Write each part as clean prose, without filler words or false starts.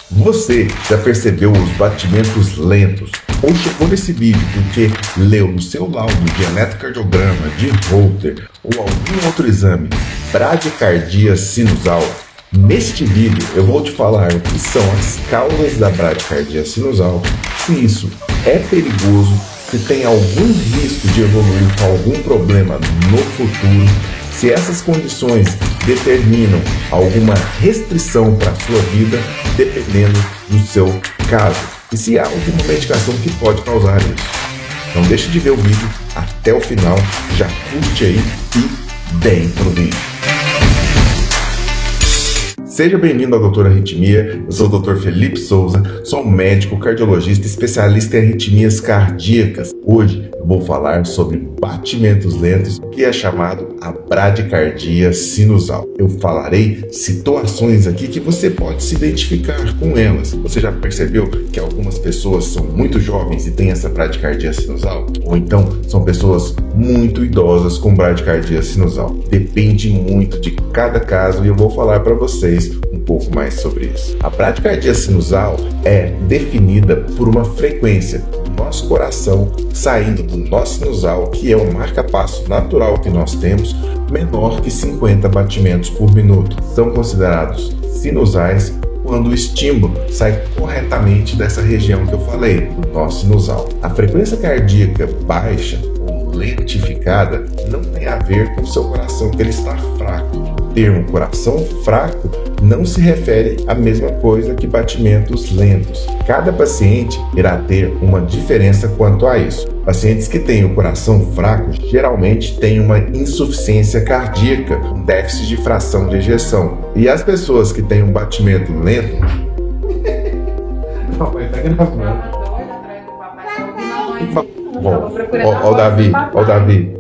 Você já percebeu os batimentos lentos? Ou chegou nesse vídeo porque leu no seu laudo de eletrocardiograma, de Holter ou algum outro exame bradicardia sinusal? Neste vídeo eu vou te falar o que são as causas da bradicardia sinusal, se isso é perigoso, se tem algum risco de evoluir com algum problema no futuro, se essas condições determinam alguma restrição para a sua vida, dependendo do seu caso, e se há alguma medicação que pode causar isso. Não deixe de ver o vídeo até o final, já curte aí e bem pro vídeo. Seja bem-vindo ao Doutor Arritmia, eu sou o Dr. Felipe Souza, sou um médico cardiologista especialista em arritmias cardíacas. Hoje eu vou falar sobre batimentos lentos, que é chamado a bradicardia sinusal. Eu falarei situações aqui que você pode se identificar com elas. Você já percebeu que algumas pessoas são muito jovens e têm essa bradicardia sinusal? Ou então são pessoas muito idosas com bradicardia sinusal? Depende muito de cada caso e eu vou falar para vocês um pouco mais sobre isso. A bradicardia sinusal é definida por uma frequência do nosso coração saindo do nosso sinusal, que é o marca-passo natural que nós temos, menor que 50 batimentos por minuto. São considerados sinusais quando o estímulo sai corretamente dessa região que eu falei, do nosso sinusal. A frequência cardíaca baixa ou lentificada não tem a ver com o seu coração, que ele está fraco. O termo coração fraco não se refere à mesma coisa que batimentos lentos. Cada paciente irá ter uma diferença quanto a isso. Pacientes que têm o coração fraco geralmente têm uma insuficiência cardíaca, um déficit de fração de ejeção. E as pessoas que têm um batimento lento... Papai tá gravando. Bom, ó o Davi, ó o Davi.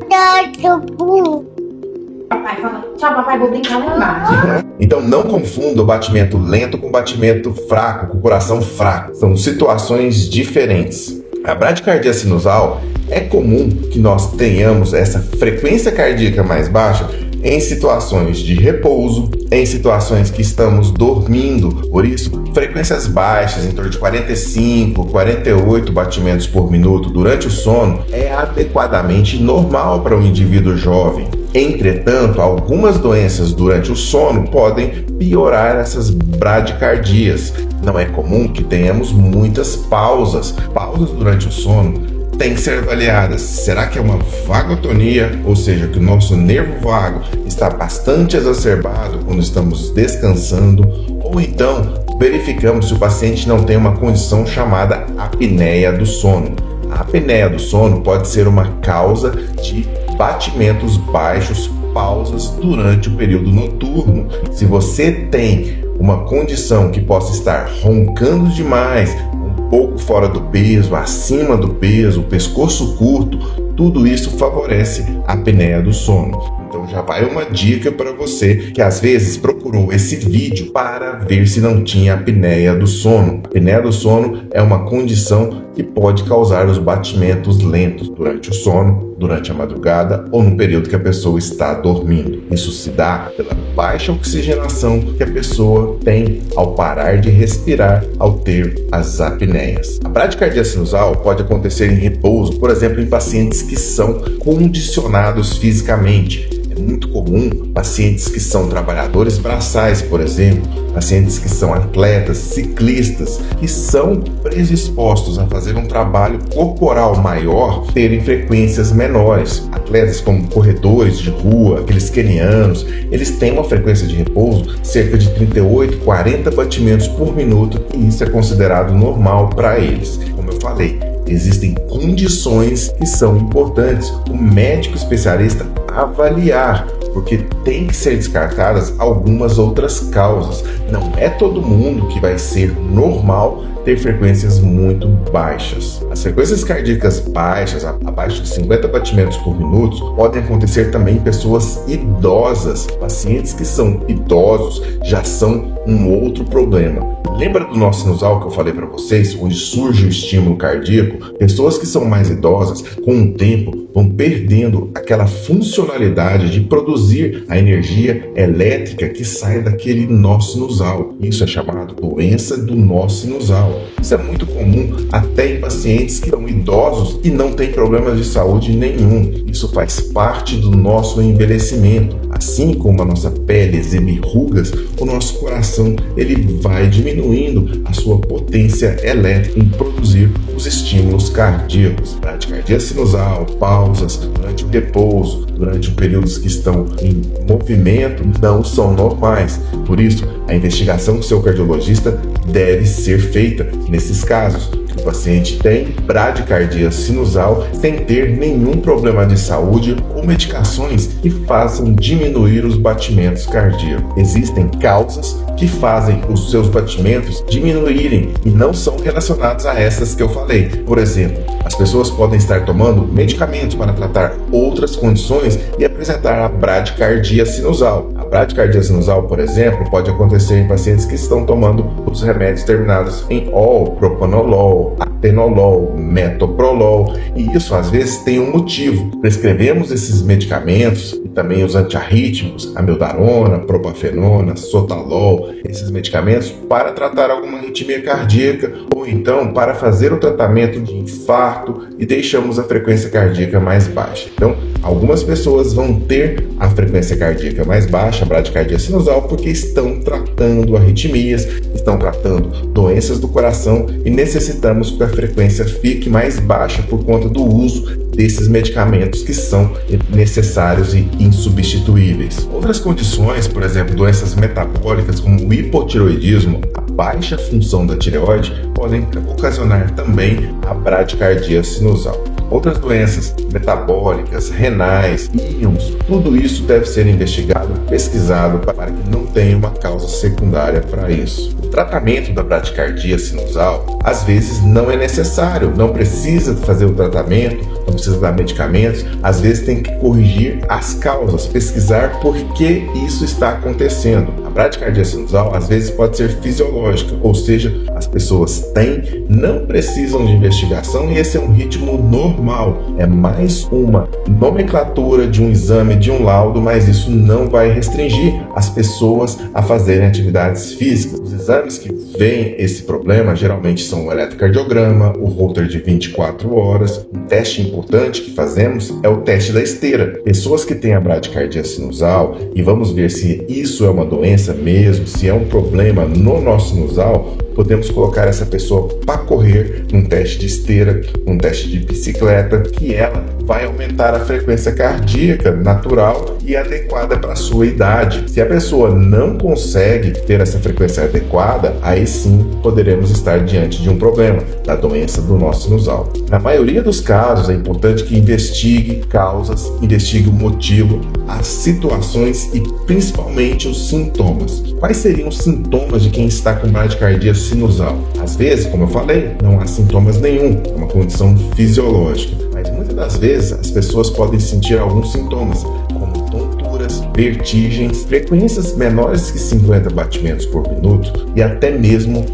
Papai fala, tchau papai, vou brincar lá embaixo. Então não confunda o batimento lento com o batimento fraco, com o coração fraco. São situações diferentes. A bradicardia sinusal é comum que nós tenhamos essa frequência cardíaca mais baixa em situações de repouso, em situações que estamos dormindo. Por isso, frequências baixas, em torno de 45, 48 batimentos por minuto durante o sono, é adequadamente normal para um indivíduo jovem. Entretanto, algumas doenças durante o sono podem piorar essas bradicardias. Não é comum que tenhamos muitas pausas. Pausas durante o sono têm que ser avaliadas. Será que é uma vagotonia, ou seja, que o nosso nervo vago está bastante exacerbado quando estamos descansando? Ou então, verificamos se o paciente não tem uma condição chamada apneia do sono. A apneia do sono pode ser uma causa de batimentos baixos, pausas durante o período noturno. Se você tem uma condição que possa estar roncando demais, um pouco fora do peso, acima do peso, pescoço curto, tudo isso favorece a apneia do sono. Então já vai uma dica para você que às vezes procurou esse vídeo para ver se não tinha apneia do sono. A apneia do sono é uma condição que pode causar os batimentos lentos durante o sono, durante a madrugada ou no período que a pessoa está dormindo. Isso se dá pela baixa oxigenação que a pessoa tem ao parar de respirar, ao ter as apneias. A bradicardia sinusal pode acontecer em repouso, por exemplo, em pacientes que são condicionados fisicamente. É muito comum pacientes que são trabalhadores braçais, por exemplo, pacientes que são atletas, ciclistas, que são predispostos a fazer um trabalho corporal maior, terem frequências menores. Atletas como corredores de rua, aqueles quenianos, eles têm uma frequência de repouso cerca de 38, 40 batimentos por minuto e isso é considerado normal para eles. Como eu falei, existem condições que são importantes o médico especialista avaliar, porque tem que ser descartadas algumas outras causas. Não é todo mundo que vai ser normal ter frequências muito baixas. As frequências cardíacas baixas, abaixo de 50 batimentos por minuto, podem acontecer também em pessoas idosas. Pacientes que são idosos já são um outro problema. Lembra do nosso sinusal que eu falei para vocês, onde surge o estímulo cardíaco? Pessoas que são mais idosas, com o tempo, vão perdendo aquela funcionalidade de produzir a energia elétrica que sai daquele nó sinusal. Isso é chamado doença do nó sinusal. Isso é muito comum até em pacientes que são idosos e não têm problemas de saúde nenhum. Isso faz parte do nosso envelhecimento. Assim como a nossa pele exibe rugas, o nosso coração ele vai diminuindo a sua potência elétrica em produzir os estímulos cardíacos. Bradicardia sinusal, pausas durante o repouso, durante períodos que estão em movimento, não são normais. Por isso, a investigação do seu cardiologista deve ser feita nesses casos. O paciente tem bradicardia sinusal sem ter nenhum problema de saúde ou medicações que façam diminuir os batimentos cardíacos. Existem causas que fazem os seus batimentos diminuírem e não são relacionadas a essas que eu falei. Por exemplo, as pessoas podem estar tomando medicamentos para tratar outras condições e apresentar a bradicardia sinusal. A bradicardia sinusal, por exemplo, pode acontecer em pacientes que estão tomando os remédios terminados em ol, propanolol, atenolol, metoprolol, e isso às vezes tem um motivo. Prescrevemos esses medicamentos e também os antiarrítmicos, amiodarona, propafenona, sotalol, esses medicamentos para tratar alguma arritmia cardíaca ou então para fazer o tratamento de infarto e deixamos a frequência cardíaca mais baixa. Então, algumas pessoas vão ter a frequência cardíaca mais baixa, a bradicardia sinusal, porque estão tratando arritmias, estão tratando doenças do coração e necessitamos que a frequência fique mais baixa por conta do uso desses medicamentos que são necessários e insubstituíveis. Outras condições, por exemplo, doenças metabólicas como o hipotireoidismo, a baixa função da tireoide, podem ocasionar também a bradicardia sinusal. Outras doenças metabólicas, renais, íons, tudo isso deve ser investigado, pesquisado para que não tenha uma causa secundária para isso. O tratamento da bradicardia sinusal às vezes não é necessário, não precisa fazer o tratamento, não precisa dar medicamentos, às vezes tem que corrigir as causas, pesquisar por que isso está acontecendo. A bradicardia sinusal às vezes pode ser fisiológica, ou seja, as pessoas têm, não precisam de investigação e esse é um ritmo normal. É mais uma nomenclatura de um exame, de um laudo, mas isso não vai restringir as pessoas a fazerem atividades físicas. Os exames que veem esse problema geralmente são o eletrocardiograma, o Holter de 24 horas. Um teste importante que fazemos é o teste da esteira. Pessoas que têm a bradicardia sinusal, e vamos ver se isso é uma doença mesmo, se é um problema no nosso sinusal, podemos colocar essa pessoa para correr num teste de esteira, num teste de bicicleta, que ela vai aumentar a frequência cardíaca natural e adequada para a sua idade. Se a pessoa não consegue ter essa frequência adequada, aí sim poderemos estar diante de um problema da doença do nó sinusal. Na maioria dos casos é importante que investigue causas, investigue o motivo, as situações e principalmente os sintomas. Quais seriam os sintomas de quem está com bradicardia sinusal? Às vezes, como eu falei, não há sintomas nenhum, é uma condição fisiológica, mas muitas das vezes as pessoas podem sentir alguns sintomas, como tonturas, vertigens, frequências menores que 50 batimentos por minuto e até mesmo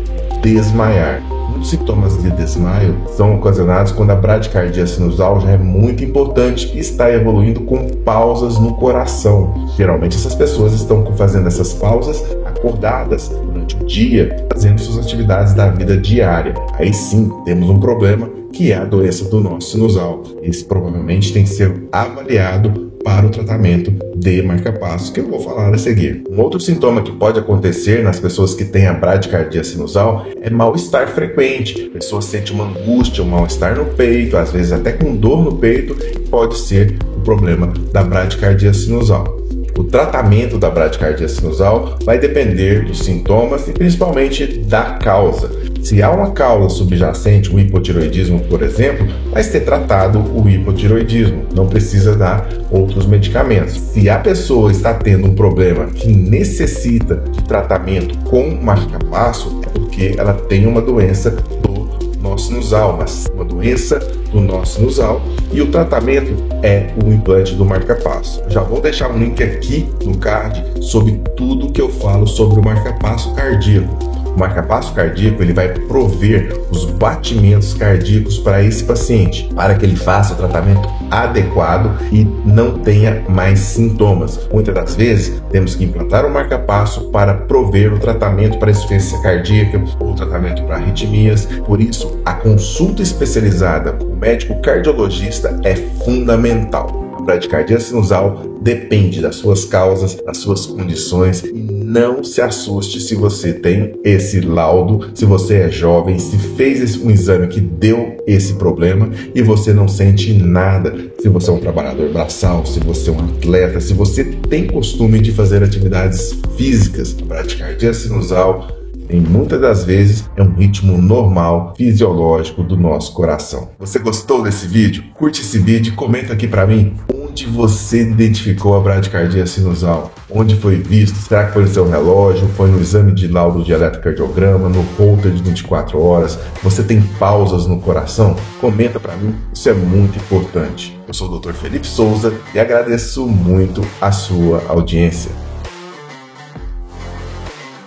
desmaiar. Os sintomas de desmaio são ocasionados quando a bradicardia sinusal já é muito importante e está evoluindo com pausas no coração. Geralmente essas pessoas estão fazendo essas pausas acordadas durante o dia, fazendo suas atividades da vida diária. Aí sim temos um problema que é a doença do nó sinusal. Esse provavelmente tem que ser avaliado para o tratamento de marca-passo, que eu vou falar a seguir. Um outro sintoma que pode acontecer nas pessoas que têm a bradicardia sinusal é mal-estar frequente. A pessoa sente uma angústia, um mal-estar no peito, às vezes até com dor no peito, pode ser o problema da bradicardia sinusal. O tratamento da bradicardia sinusal vai depender dos sintomas e principalmente da causa. Se há uma causa subjacente, o hipotireoidismo, por exemplo, vai ser tratado o hipotireoidismo, não precisa dar outros medicamentos. Se a pessoa está tendo um problema que necessita de tratamento com marca-passo, é porque ela tem uma doença do nó sinusal, mas uma doença do nó sinusal, e o tratamento é o implante do marca-passo. Já vou deixar um link aqui no card sobre tudo que eu falo sobre o marca-passo cardíaco. O marca-passo cardíaco ele vai prover os batimentos cardíacos para esse paciente, para que ele faça o tratamento adequado e não tenha mais sintomas. Muitas das vezes temos que implantar o marca-passo para prover o tratamento para insuficiência cardíaca ou tratamento para arritmias. Por isso, a consulta especializada com o médico cardiologista é fundamental. A bradicardia sinusal depende das suas causas, das suas condições, e não se assuste se você tem esse laudo, se você é jovem, se fez um exame que deu esse problema e você não sente nada, se você é um trabalhador braçal, se você é um atleta, se você tem costume de fazer atividades físicas. A bradicardia sinusal, em muitas das vezes, é um ritmo normal, fisiológico do nosso coração. Você gostou desse vídeo? Curte esse vídeo e comenta aqui pra mim onde você identificou a bradicardia sinusal. Onde foi visto? Será que foi no seu relógio? Foi no exame de laudo de eletrocardiograma? No Holter de 24 horas? Você tem pausas no coração? Comenta pra mim, isso é muito importante. Eu sou o Dr. Felipe Souza e agradeço muito a sua audiência.